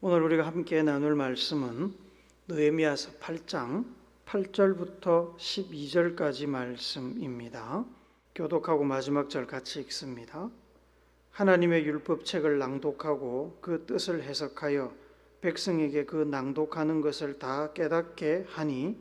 오늘 우리가 함께 나눌 말씀은 느헤미야서 8장 8절부터 12절까지 말씀입니다. 교독하고 마지막 절 같이 읽습니다. 하나님의 율법책을 낭독하고 그 뜻을 해석하여 백성에게 그 낭독하는 것을 다 깨닫게 하니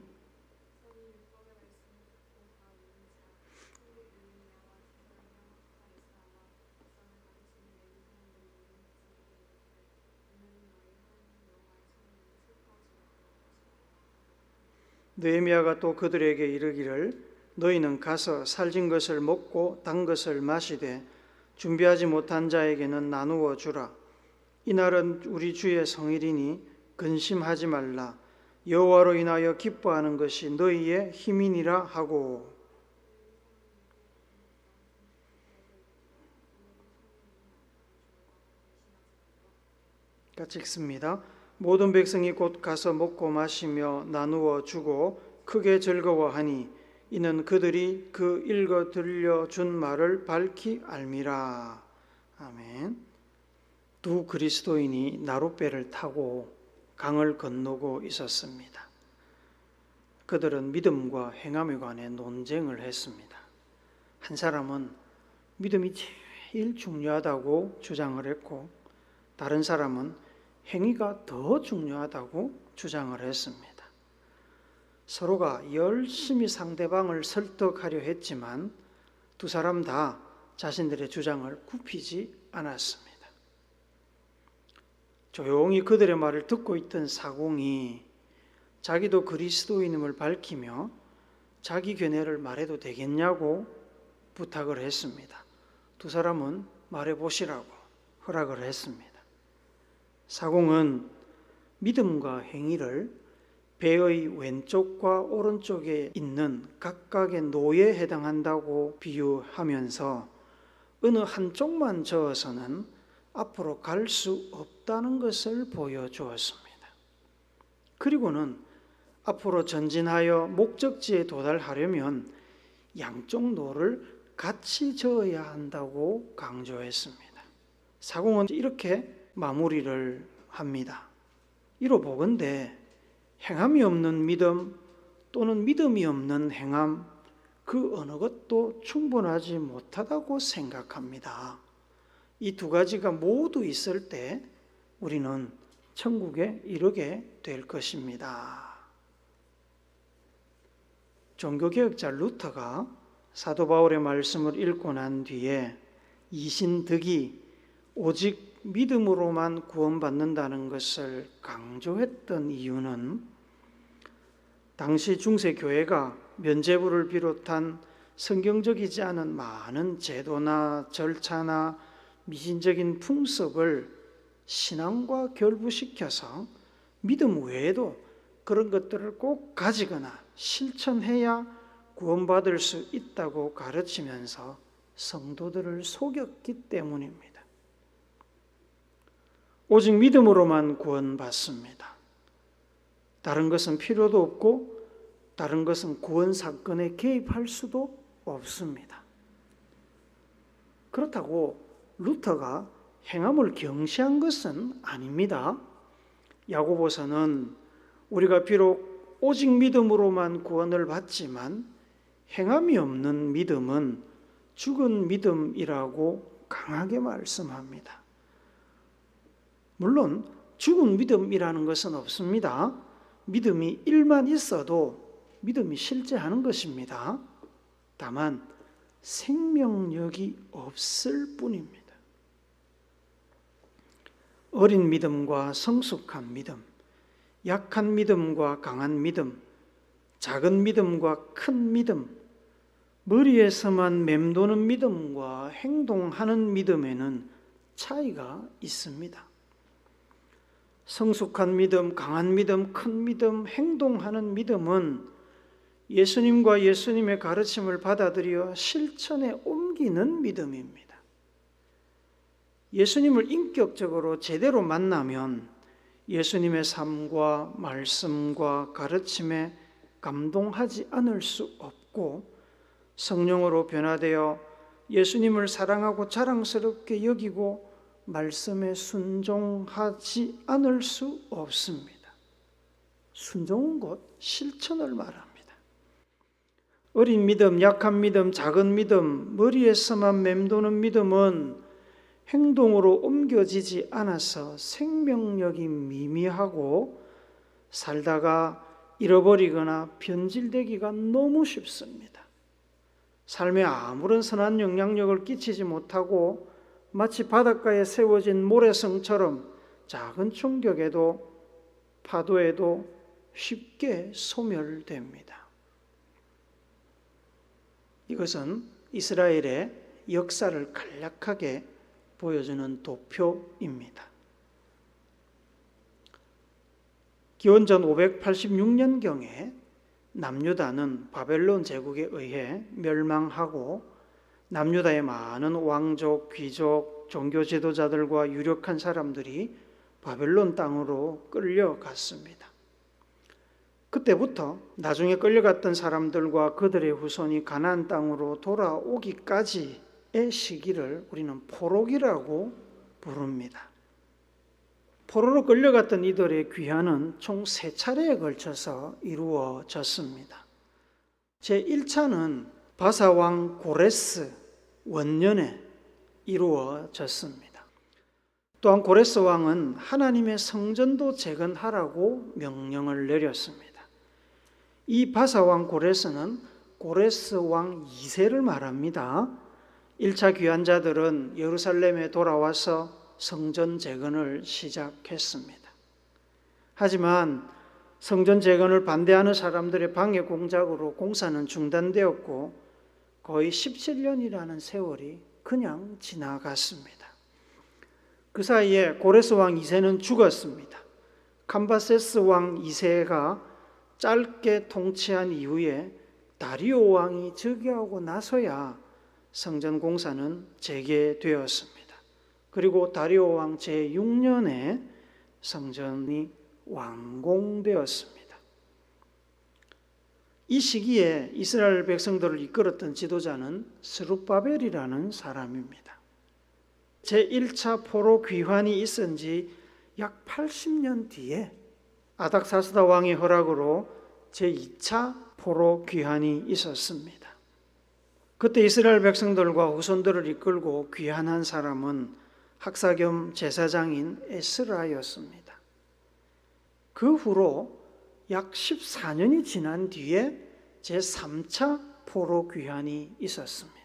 느헤미야가 또 그들에게 이르기를 너희는 가서 살진 것을 먹고 단 것을 마시되 준비하지 못한 자에게는 나누어 주라. 이날은 우리 주의 성일이니 근심하지 말라. 여호와로 인하여 기뻐하는 것이 너희의 힘이니라 하고. 같이 읽습니다. 모든 백성이 곧 가서 먹고 마시며 나누어 주고 크게 즐거워하니 이는 그들이 그 읽어 들려준 말을 밝히 알미라. 아멘. 두 그리스도인이 나룻배를 타고 강을 건너고 있었습니다. 그들은 믿음과 행함에 관해 논쟁을 했습니다. 한 사람은 믿음이 제일 중요하다고 주장을 했고 다른 사람은 행위가 더 중요하다고 주장을 했습니다. 서로가 열심히 상대방을 설득하려 했지만 두 사람 다 자신들의 주장을 굽히지 않았습니다. 조용히 그들의 말을 듣고 있던 사공이 자기도 그리스도인임을 밝히며 자기 견해를 말해도 되겠냐고 부탁을 했습니다. 두 사람은 말해보시라고 허락을 했습니다. 사공은 믿음과 행위를 배의 왼쪽과 오른쪽에 있는 각각의 노에 해당한다고 비유하면서 어느 한쪽만 저어서는 앞으로 갈 수 없다는 것을 보여주었습니다. 그리고는 앞으로 전진하여 목적지에 도달하려면 양쪽 노를 같이 저어야 한다고 강조했습니다. 사공은 이렇게 마무리를 합니다. 이로 보건대 행함이 없는 믿음 또는 믿음이 없는 행함 그 어느 것도 충분하지 못하다고 생각합니다. 이 두 가지가 모두 있을 때 우리는 천국에 이르게 될 것입니다. 종교개혁자 루터가 사도 바울의 말씀을 읽고 난 뒤에 이신득이 오직 믿음으로만 구원받는다는 것을 강조했던 이유는 당시 중세 교회가 면죄부를 비롯한 성경적이지 않은 많은 제도나 절차나 미신적인 풍습을 신앙과 결부시켜서 믿음 외에도 그런 것들을 꼭 가지거나 실천해야 구원받을 수 있다고 가르치면서 성도들을 속였기 때문입니다. 오직 믿음으로만 구원받습니다. 다른 것은 필요도 없고 다른 것은 구원 사건에 개입할 수도 없습니다. 그렇다고 루터가 행함을 경시한 것은 아닙니다. 야고보서는 우리가 비록 오직 믿음으로만 구원을 받지만 행함이 없는 믿음은 죽은 믿음이라고 강하게 말씀합니다. 물론 죽은 믿음이라는 것은 없습니다. 믿음이 일만 있어도 믿음이 실제하는 것입니다. 다만 생명력이 없을 뿐입니다. 어린 믿음과 성숙한 믿음, 약한 믿음과 강한 믿음, 작은 믿음과 큰 믿음, 머리에서만 맴도는 믿음과 행동하는 믿음에는 차이가 있습니다. 성숙한 믿음, 강한 믿음, 큰 믿음, 행동하는 믿음은 예수님과 예수님의 가르침을 받아들여 실천에 옮기는 믿음입니다. 예수님을 인격적으로 제대로 만나면 예수님의 삶과 말씀과 가르침에 감동하지 않을 수 없고 성령으로 변화되어 예수님을 사랑하고 자랑스럽게 여기고 말씀에 순종하지 않을 수 없습니다. 순종은 곧 실천을 말합니다. 어린 믿음, 약한 믿음, 작은 믿음, 머리에서만 맴도는 믿음은 행동으로 옮겨지지 않아서 생명력이 미미하고 살다가 잃어버리거나 변질되기가 너무 쉽습니다. 삶에 아무런 선한 영향력을 끼치지 못하고 마치 바닷가에 세워진 모래성처럼 작은 충격에도 파도에도 쉽게 소멸됩니다. 이것은 이스라엘의 역사를 간략하게 보여주는 도표입니다. 기원전 586년경에 남유다는 바벨론 제국에 의해 멸망하고 남유다의 많은 왕족, 귀족, 종교 지도자들과 유력한 사람들이 바벨론 땅으로 끌려갔습니다. 그때부터 나중에 끌려갔던 사람들과 그들의 후손이 가나안 땅으로 돌아오기까지의 시기를 우리는 포로기라고 부릅니다. 포로로 끌려갔던 이들의 귀환은 총 3차례에 걸쳐서 이루어졌습니다. 제1차는 바사왕 고레스 원년에 이루어졌습니다. 또한 고레스 왕은 하나님의 성전도 재건하라고 명령을 내렸습니다. 이 바사왕 고레스는 고레스 왕 2세를 말합니다. 1차 귀환자들은 예루살렘에 돌아와서 성전 재건을 시작했습니다. 하지만 성전 재건을 반대하는 사람들의 방해 공작으로 공사는 중단되었고 거의 17년이라는 세월이 그냥 지나갔습니다. 그 사이에 고레스 왕 2세는 죽었습니다. 캄바세스 왕 2세가 짧게 통치한 이후에 다리오 왕이 즉위하고 나서야 성전 공사는 재개되었습니다. 그리고 다리오 왕 제6년에 성전이 완공되었습니다. 이 시기에 이스라엘 백성들을 이끌었던 지도자는 스룹바벨이라는 사람입니다. 제1차 포로 귀환이 있은 지 약 80년 뒤에 아닥사스다 왕의 허락으로 제2차 포로 귀환이 있었습니다. 그때 이스라엘 백성들과 후손들을 이끌고 귀환한 사람은 학사 겸 제사장인 에스라였습니다. 그 후로 약 14년이 지난 뒤에 제3차 포로 귀환이 있었습니다.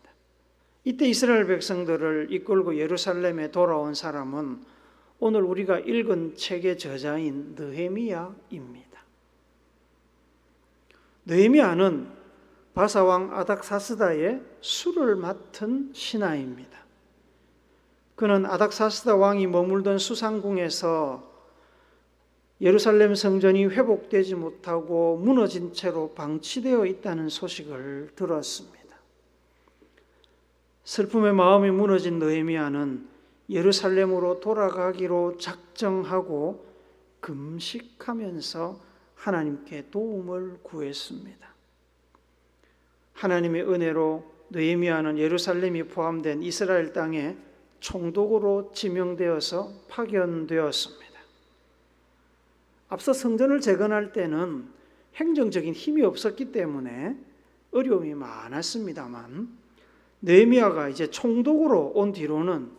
이때 이스라엘 백성들을 이끌고 예루살렘에 돌아온 사람은 오늘 우리가 읽은 책의 저자인 느헤미야입니다. 느헤미야는 바사왕 아닥사스다의 수를 맡은 신하입니다. 그는 아닥사스다 왕이 머물던 수상궁에서 예루살렘 성전이 회복되지 못하고 무너진 채로 방치되어 있다는 소식을 들었습니다. 슬픔의 마음이 무너진 느헤미야는 예루살렘으로 돌아가기로 작정하고 금식하면서 하나님께 도움을 구했습니다. 하나님의 은혜로 느헤미야는 예루살렘이 포함된 이스라엘 땅에 총독으로 지명되어서 파견되었습니다. 앞서 성전을 재건할 때는 행정적인 힘이 없었기 때문에 어려움이 많았습니다만 느헤미야가 이제 총독으로 온 뒤로는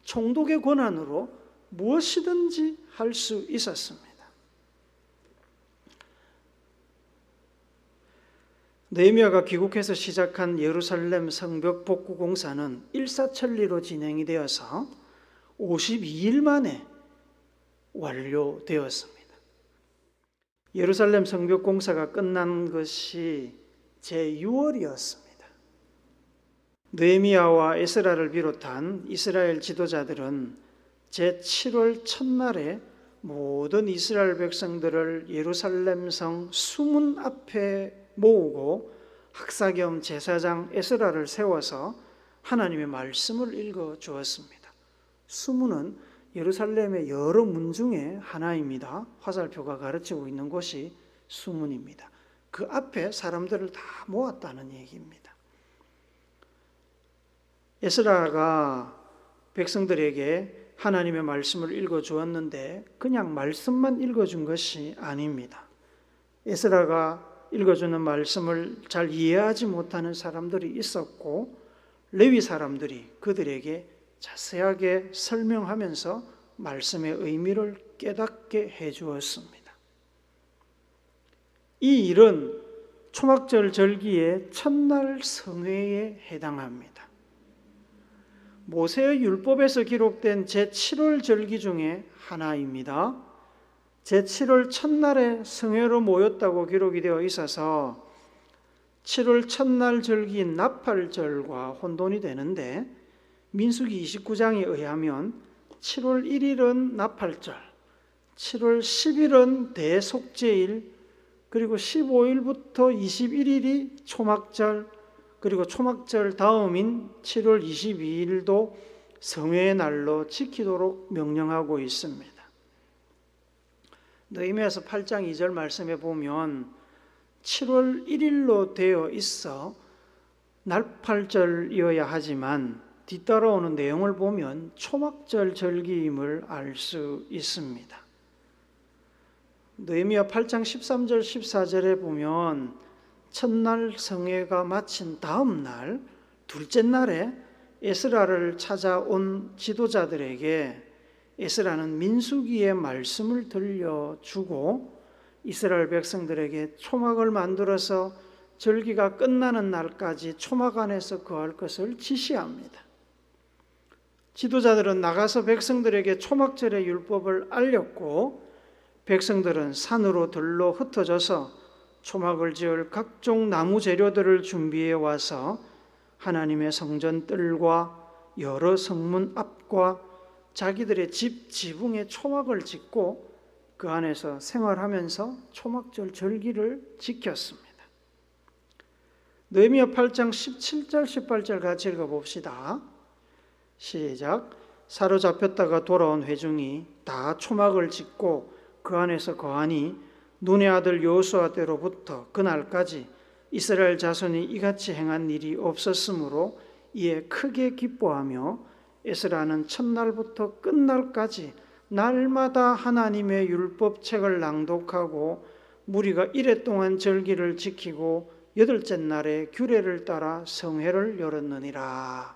총독의 권한으로 무엇이든지 할 수 있었습니다. 느헤미야가 귀국해서 시작한 예루살렘 성벽 복구 공사는 일사천리로 진행이 되어서 52일 만에 완료되었습니다. 예루살렘 성벽 공사가 끝난 것이 제6월이었습니다. 느헤미야와 에스라를 비롯한 이스라엘 지도자들은 제7월 첫날에 모든 이스라엘 백성들을 예루살렘 성 수문 앞에 모으고 학사 겸 제사장 에스라를 세워서 하나님의 말씀을 읽어 주었습니다. 수문은 예루살렘의 여러 문 중에 하나입니다. 화살표가 가르치고 있는 곳이 수문입니다. 그 앞에 사람들을 다 모았다는 얘기입니다. 에스라가 백성들에게 하나님의 말씀을 읽어주었는데 그냥 말씀만 읽어준 것이 아닙니다. 에스라가 읽어주는 말씀을 잘 이해하지 못하는 사람들이 있었고 레위 사람들이 그들에게 자세하게 설명하면서 말씀의 의미를 깨닫게 해주었습니다. 이 일은 초막절 절기의 첫날 성회에 해당합니다. 모세의 율법에서 기록된 제7월 절기 중에 하나입니다. 제7월 첫날에 성회로 모였다고 기록이 되어 있어서 7월 첫날 절기인 나팔절과 혼돈이 되는데 민수기 29장에 의하면 7월 1일은 나팔절, 7월 10일은 대속죄일, 그리고 15일부터 21일이 초막절, 그리고 초막절 다음인 7월 22일도 성회의 날로 지키도록 명령하고 있습니다. 느헤미야서 8장 2절 말씀에 보면 7월 1일로 되어 있어 나팔절이어야 하지만 뒤따라오는 내용을 보면 초막절 절기임을 알 수 있습니다. 느헤미야 8장 13절 14절에 보면 첫날 성회가 마친 다음 날 둘째 날에 에스라를 찾아온 지도자들에게 에스라는 민수기의 말씀을 들려주고 이스라엘 백성들에게 초막을 만들어서 절기가 끝나는 날까지 초막 안에서 거할 것을 지시합니다. 지도자들은 나가서 백성들에게 초막절의 율법을 알렸고 백성들은 산으로 들로 흩어져서 초막을 지을 각종 나무 재료들을 준비해 와서 하나님의 성전 뜰과 여러 성문 앞과 자기들의 집 지붕에 초막을 짓고 그 안에서 생활하면서 초막절 절기를 지켰습니다. 느헤미야 8장 17절 18절 같이 읽어봅시다. 시작. 사로잡혔다가 돌아온 회중이 다 초막을 짓고 그 안에서 거하니 눈의 아들 여호수아 때로부터 그날까지 이스라엘 자손이 이같이 행한 일이 없었으므로 이에 크게 기뻐하며 에스라는 첫날부터 끝날까지 날마다 하나님의 율법책을 낭독하고 무리가 이레 동안 절기를 지키고 여덟째 날에 규례를 따라 성회를 열었느니라.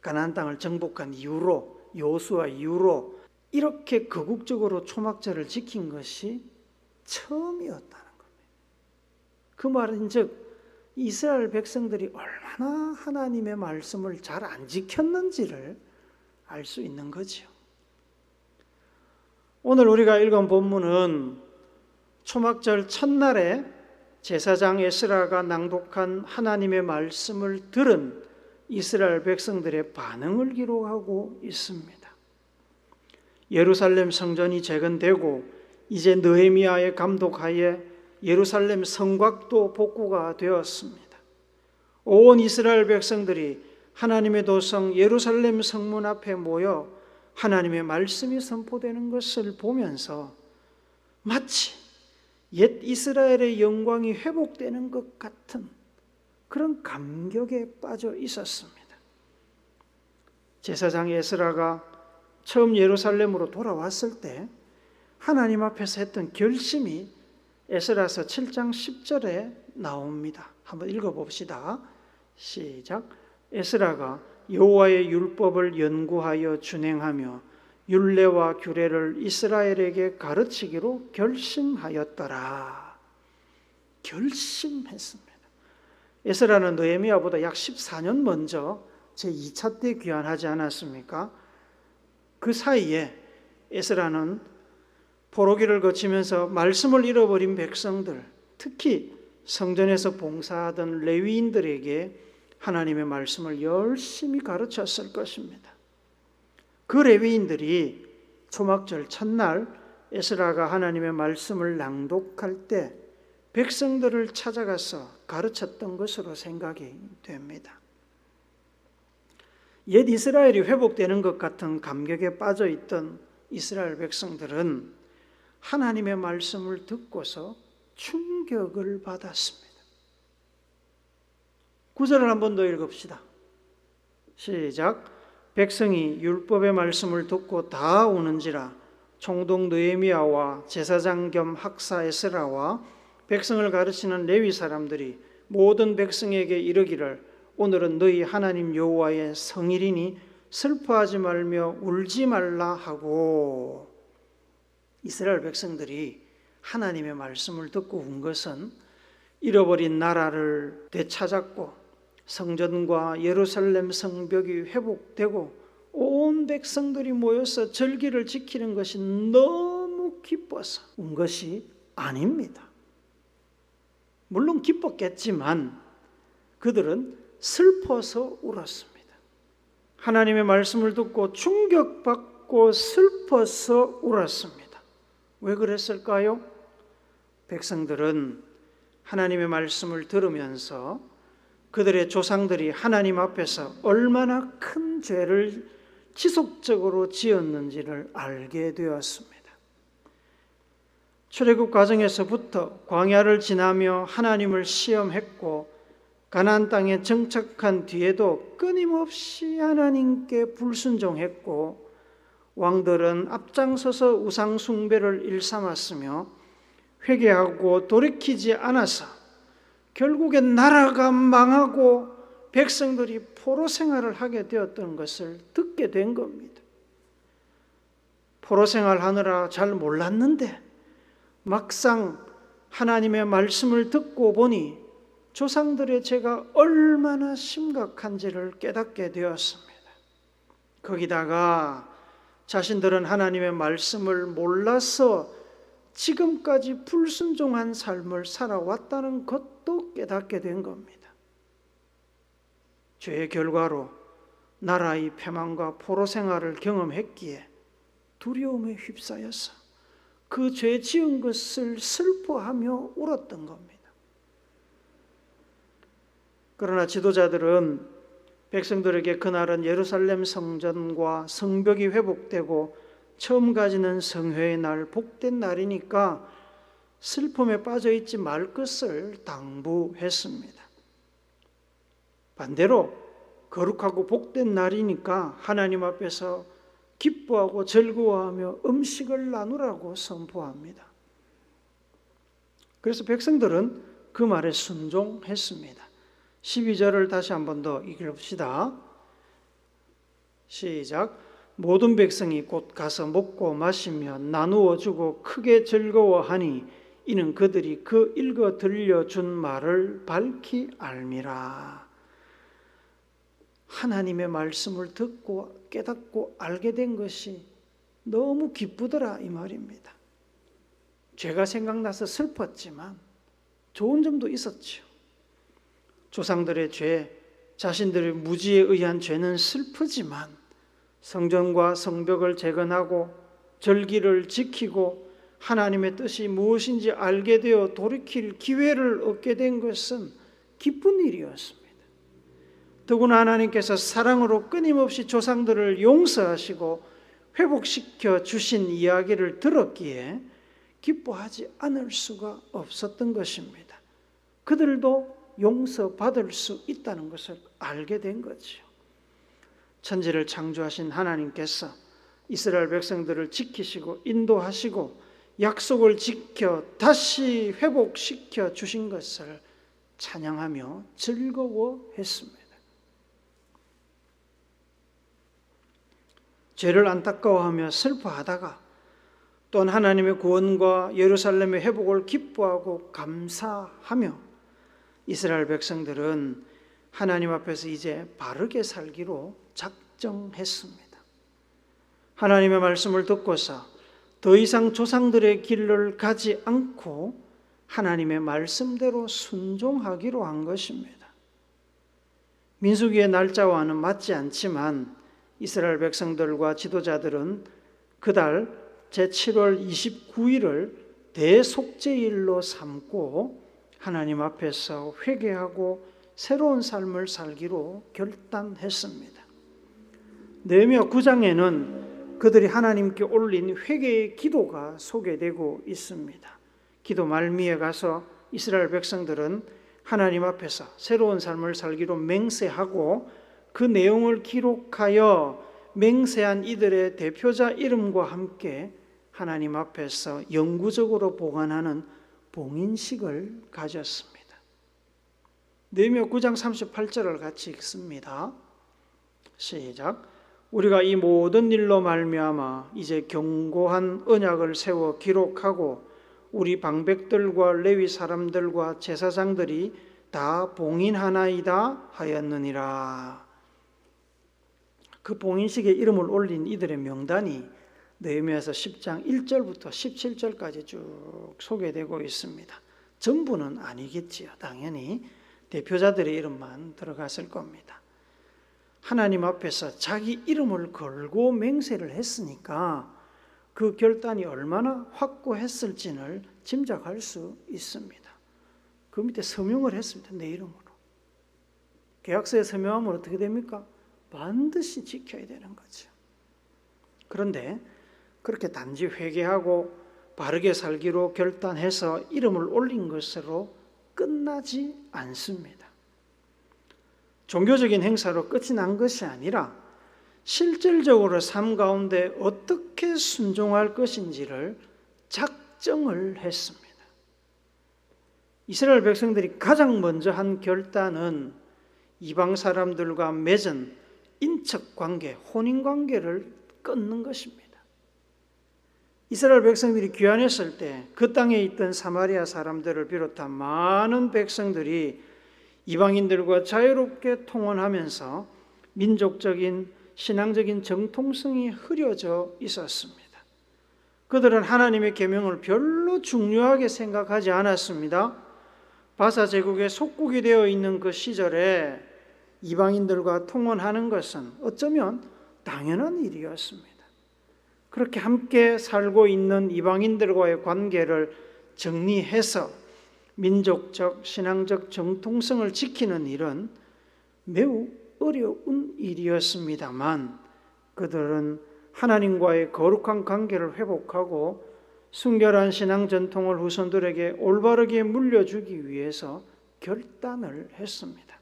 가나안 땅을 정복한 이후로 여호수아 이후로 이렇게 거국적으로 초막절을 지킨 것이 처음이었다는 겁니다. 그 말인즉 이스라엘 백성들이 얼마나 하나님의 말씀을 잘 안 지켰는지를 알 수 있는 거죠. 오늘 우리가 읽은 본문은 초막절 첫날에 제사장 에스라가 낭독한 하나님의 말씀을 들은 이스라엘 백성들의 반응을 기록하고 있습니다. 예루살렘 성전이 재건되고 이제 느헤미야의 감독하에 예루살렘 성곽도 복구가 되었습니다. 온 이스라엘 백성들이 하나님의 도성 예루살렘 성문 앞에 모여 하나님의 말씀이 선포되는 것을 보면서 마치 옛 이스라엘의 영광이 회복되는 것 같은 그런 감격에 빠져 있었습니다. 제사장 에스라가 처음 예루살렘으로 돌아왔을 때 하나님 앞에서 했던 결심이 에스라서 7장 10절에 나옵니다. 한번 읽어봅시다. 시작. 에스라가 여호와의 율법을 연구하여 준행하며 율례와 규례를 이스라엘에게 가르치기로 결심하였더라. 결심했습니다. 에스라는 느헤미야보다 약 14년 먼저 제2차 때 귀환하지 않았습니까? 그 사이에 에스라는 포로기를 거치면서 말씀을 잃어버린 백성들, 특히 성전에서 봉사하던 레위인들에게 하나님의 말씀을 열심히 가르쳤을 것입니다. 그 레위인들이 초막절 첫날 에스라가 하나님의 말씀을 낭독할 때 백성들을 찾아가서 가르쳤던 것으로 생각이 됩니다. 옛 이스라엘이 회복되는 것 같은 감격에 빠져 있던 이스라엘 백성들은 하나님의 말씀을 듣고서 충격을 받았습니다. 9절을 한 번 더 읽읍시다. 시작. 백성이 율법의 말씀을 듣고 다 우는지라 총독 느헤미야와 제사장 겸 학사 에스라와 백성을 가르치는 레위 사람들이 모든 백성에게 이르기를 오늘은 너희 하나님 여호와의 성일이니 슬퍼하지 말며 울지 말라 하고. 이스라엘 백성들이 하나님의 말씀을 듣고 운 것은 잃어버린 나라를 되찾았고 성전과 예루살렘 성벽이 회복되고 온 백성들이 모여서 절기를 지키는 것이 너무 기뻐서 운 것이 아닙니다. 물론 기뻤겠지만 그들은 슬퍼서 울었습니다. 하나님의 말씀을 듣고 충격받고 슬퍼서 울었습니다. 왜 그랬을까요? 백성들은 하나님의 말씀을 들으면서 그들의 조상들이 하나님 앞에서 얼마나 큰 죄를 지속적으로 지었는지를 알게 되었습니다. 출애굽 과정에서부터 광야를 지나며 하나님을 시험했고 가나안 땅에 정착한 뒤에도 끊임없이 하나님께 불순종했고 왕들은 앞장서서 우상 숭배를 일삼았으며 회개하고 돌이키지 않아서 결국엔 나라가 망하고 백성들이 포로 생활을 하게 되었던 것을 듣게 된 겁니다. 포로 생활하느라 잘 몰랐는데 막상 하나님의 말씀을 듣고 보니 조상들의 죄가 얼마나 심각한지를 깨닫게 되었습니다. 거기다가 자신들은 하나님의 말씀을 몰라서 지금까지 불순종한 삶을 살아왔다는 것도 깨닫게 된 겁니다. 죄의 결과로 나라의 패망과 포로 생활을 경험했기에 두려움에 휩싸여서 그 죄 지은 것을 슬퍼하며 울었던 겁니다. 그러나 지도자들은 백성들에게 그날은 예루살렘 성전과 성벽이 회복되고 처음 가지는 성회의 날, 복된 날이니까 슬픔에 빠져있지 말 것을 당부했습니다. 반대로 거룩하고 복된 날이니까 하나님 앞에서 기뻐하고 즐거워하며 음식을 나누라고 선포합니다. 그래서 백성들은 그 말에 순종했습니다. 12절을 다시 한 번 더 읽읍시다. 시작. 모든 백성이 곧 가서 먹고 마시며 나누어 주고 크게 즐거워하니 이는 그들이 그 읽어 들려준 말을 밝히 알미라. 하나님의 말씀을 듣고 깨닫고 알게 된 것이 너무 기쁘더라 이 말입니다. 죄가 생각나서 슬펐지만 좋은 점도 있었죠. 조상들의 죄, 자신들의 무지에 의한 죄는 슬프지만 성전과 성벽을 재건하고 절기를 지키고 하나님의 뜻이 무엇인지 알게 되어 돌이킬 기회를 얻게 된 것은 기쁜 일이었습니다. 더구나 하나님께서 사랑으로 끊임없이 조상들을 용서하시고 회복시켜 주신 이야기를 들었기에 기뻐하지 않을 수가 없었던 것입니다. 그들도 용서받을 수 있다는 것을 알게 된 거죠. 천지를 창조하신 하나님께서 이스라엘 백성들을 지키시고 인도하시고 약속을 지켜 다시 회복시켜 주신 것을 찬양하며 즐거워했습니다. 죄를 안타까워하며 슬퍼하다가 또한 하나님의 구원과 예루살렘의 회복을 기뻐하고 감사하며 이스라엘 백성들은 하나님 앞에서 이제 바르게 살기로 작정했습니다. 하나님의 말씀을 듣고서 더 이상 조상들의 길을 가지 않고 하나님의 말씀대로 순종하기로 한 것입니다. 민수기의 날짜와는 맞지 않지만 이스라엘 백성들과 지도자들은 그달 제7월 29일을 대속죄일로 삼고 하나님 앞에서 회개하고 새로운 삶을 살기로 결단했습니다. 느헤미야 9장에는 그들이 하나님께 올린 회개의 기도가 소개되고 있습니다. 기도 말미에 가서 이스라엘 백성들은 하나님 앞에서 새로운 삶을 살기로 맹세하고 그 내용을 기록하여 맹세한 이들의 대표자 이름과 함께 하나님 앞에서 영구적으로 보관하는 봉인식을 가졌습니다. 느헤미야 9장 38절을 같이 읽습니다. 시작. 우리가 이 모든 일로 말미암아 이제 견고한 언약을 세워 기록하고 우리 방백들과 레위 사람들과 제사장들이 다 봉인하나이다 하였느니라. 그 봉인식에 이름을 올린 이들의 명단이 느헤미야서 10장 1절부터 17절까지 쭉 소개되고 있습니다. 전부는 아니겠지요. 당연히 대표자들의 이름만 들어갔을 겁니다. 하나님 앞에서 자기 이름을 걸고 맹세를 했으니까 그 결단이 얼마나 확고했을지를 짐작할 수 있습니다. 그 밑에 서명을 했습니다. 내 이름으로. 계약서에 서명하면 어떻게 됩니까? 반드시 지켜야 되는 거죠. 그런데 그렇게 단지 회개하고 바르게 살기로 결단해서 이름을 올린 것으로 끝나지 않습니다. 종교적인 행사로 끝이 난 것이 아니라 실질적으로 삶 가운데 어떻게 순종할 것인지를 작정을 했습니다. 이스라엘 백성들이 가장 먼저 한 결단은 이방 사람들과 맺은 인척 관계, 혼인 관계를 끊는 것입니다. 이스라엘 백성들이 귀환했을 때 그 땅에 있던 사마리아 사람들을 비롯한 많은 백성들이 이방인들과 자유롭게 통혼하면서 민족적인 신앙적인 정통성이 흐려져 있었습니다. 그들은 하나님의 계명을 별로 중요하게 생각하지 않았습니다. 바사 제국의 속국이 되어 있는 그 시절에 이방인들과 통혼하는 것은 어쩌면 당연한 일이었습니다. 그렇게 함께 살고 있는 이방인들과의 관계를 정리해서 민족적, 신앙적 정통성을 지키는 일은 매우 어려운 일이었습니다만 그들은 하나님과의 거룩한 관계를 회복하고 순결한 신앙 전통을 후손들에게 올바르게 물려주기 위해서 결단을 했습니다.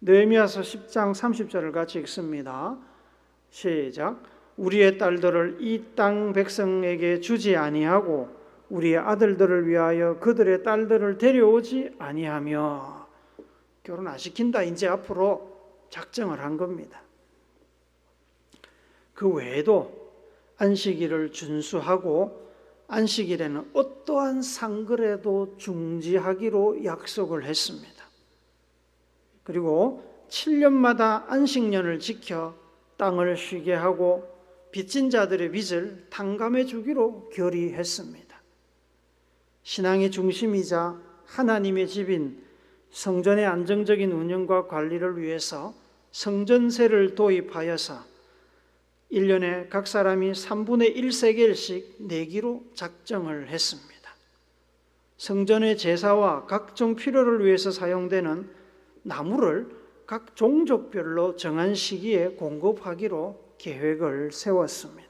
느헤미야서 10장 30절을 같이 읽습니다. 시작. 우리의 딸들을 이 땅 백성에게 주지 아니하고 우리의 아들들을 위하여 그들의 딸들을 데려오지 아니하며 결혼 안 시킨다. 이제 앞으로 작정을 한 겁니다. 그 외에도 안식일을 준수하고 안식일에는 어떠한 상글에도 중지하기로 약속을 했습니다. 그리고 7년마다 안식년을 지켜 땅을 쉬게 하고 빚진 자들의 빚을 탕감해 주기로 결의했습니다. 신앙의 중심이자 하나님의 집인 성전의 안정적인 운영과 관리를 위해서 성전세를 도입하여서 1년에 각 사람이 3분의 1세겔씩 내기로 작정을 했습니다. 성전의 제사와 각종 필요를 위해서 사용되는 나무를 각 종족별로 정한 시기에 공급하기로 계획을 세웠습니다.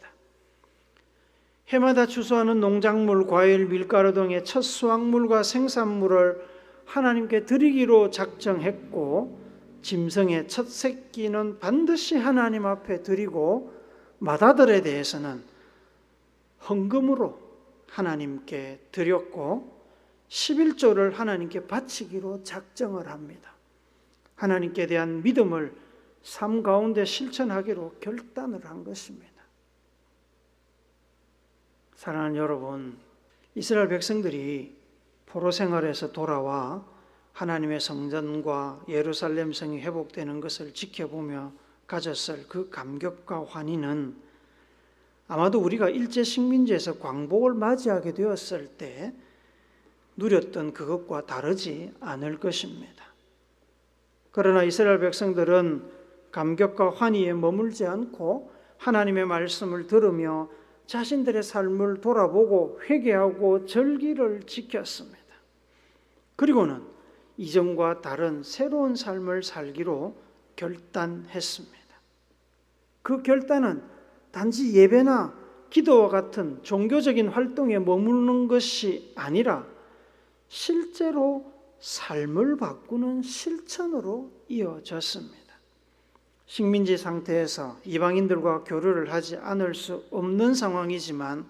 해마다 추수하는 농작물, 과일, 밀가루 등의 첫 수확물과 생산물을 하나님께 드리기로 작정했고 짐승의 첫 새끼는 반드시 하나님 앞에 드리고 맏아들에 대해서는 헌금으로 하나님께 드렸고 11조를 하나님께 바치기로 작정을 합니다. 하나님께 대한 믿음을 삶 가운데 실천하기로 결단을 한 것입니다. 사랑하는 여러분, 이스라엘 백성들이 포로 생활에서 돌아와 하나님의 성전과 예루살렘 성이 회복되는 것을 지켜보며 가졌을 그 감격과 환희는 아마도 우리가 일제 식민지에서 광복을 맞이하게 되었을 때 누렸던 그것과 다르지 않을 것입니다. 그러나 이스라엘 백성들은 감격과 환희에 머물지 않고 하나님의 말씀을 들으며 자신들의 삶을 돌아보고 회개하고 절기를 지켰습니다. 그리고는 이전과 다른 새로운 삶을 살기로 결단했습니다. 그 결단은 단지 예배나 기도와 같은 종교적인 활동에 머무르는 것이 아니라 실제로 삶을 바꾸는 실천으로 이어졌습니다. 식민지 상태에서 이방인들과 교류를 하지 않을 수 없는 상황이지만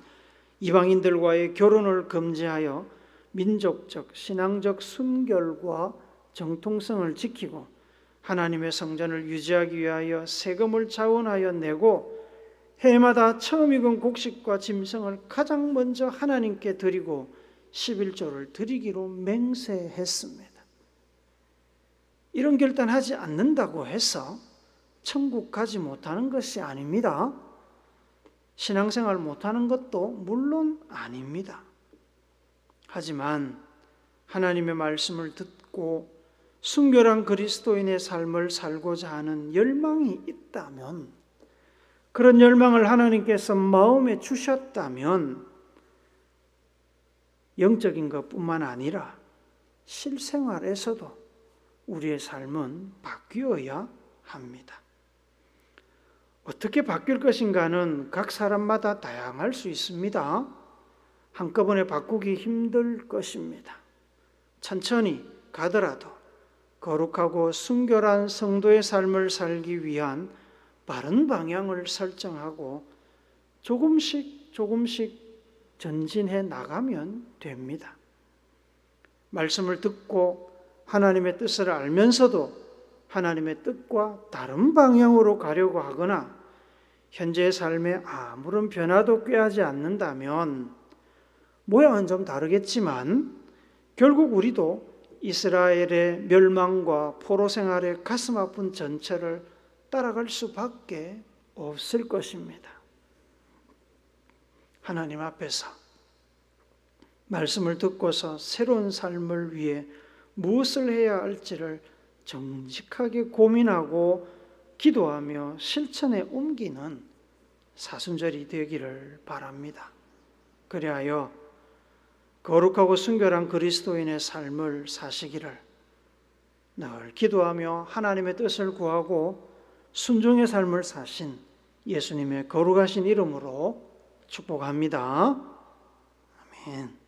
이방인들과의 결혼을 금지하여 민족적, 신앙적 순결과 정통성을 지키고 하나님의 성전을 유지하기 위하여 세금을 자원하여 내고 해마다 처음 익은 곡식과 짐승을 가장 먼저 하나님께 드리고 11조를 드리기로 맹세했습니다. 이런 결단하지 않는다고 해서 천국 가지 못하는 것이 아닙니다. 신앙생활 못하는 것도 물론 아닙니다. 하지만 하나님의 말씀을 듣고 순결한 그리스도인의 삶을 살고자 하는 열망이 있다면, 그런 열망을 하나님께서 마음에 주셨다면 영적인 것뿐만 아니라 실생활에서도 우리의 삶은 바뀌어야 합니다. 어떻게 바뀔 것인가는 각 사람마다 다양할 수 있습니다. 한꺼번에 바꾸기 힘들 것입니다. 천천히 가더라도 거룩하고 순결한 성도의 삶을 살기 위한 바른 방향을 설정하고 조금씩 전진해 나가면 됩니다. 말씀을 듣고 하나님의 뜻을 알면서도 하나님의 뜻과 다른 방향으로 가려고 하거나 현재의 삶에 아무런 변화도 꾀하지 않는다면 모양은 좀 다르겠지만 결국 우리도 이스라엘의 멸망과 포로 생활의 가슴 아픈 전체를 따라갈 수밖에 없을 것입니다. 하나님 앞에서 말씀을 듣고서 새로운 삶을 위해 무엇을 해야 할지를 정직하게 고민하고 기도하며 실천에 옮기는 사순절이 되기를 바랍니다. 그리하여 거룩하고 순결한 그리스도인의 삶을 사시기를 늘 기도하며 하나님의 뜻을 구하고 순종의 삶을 사신 예수님의 거룩하신 이름으로 축복합니다. 아멘.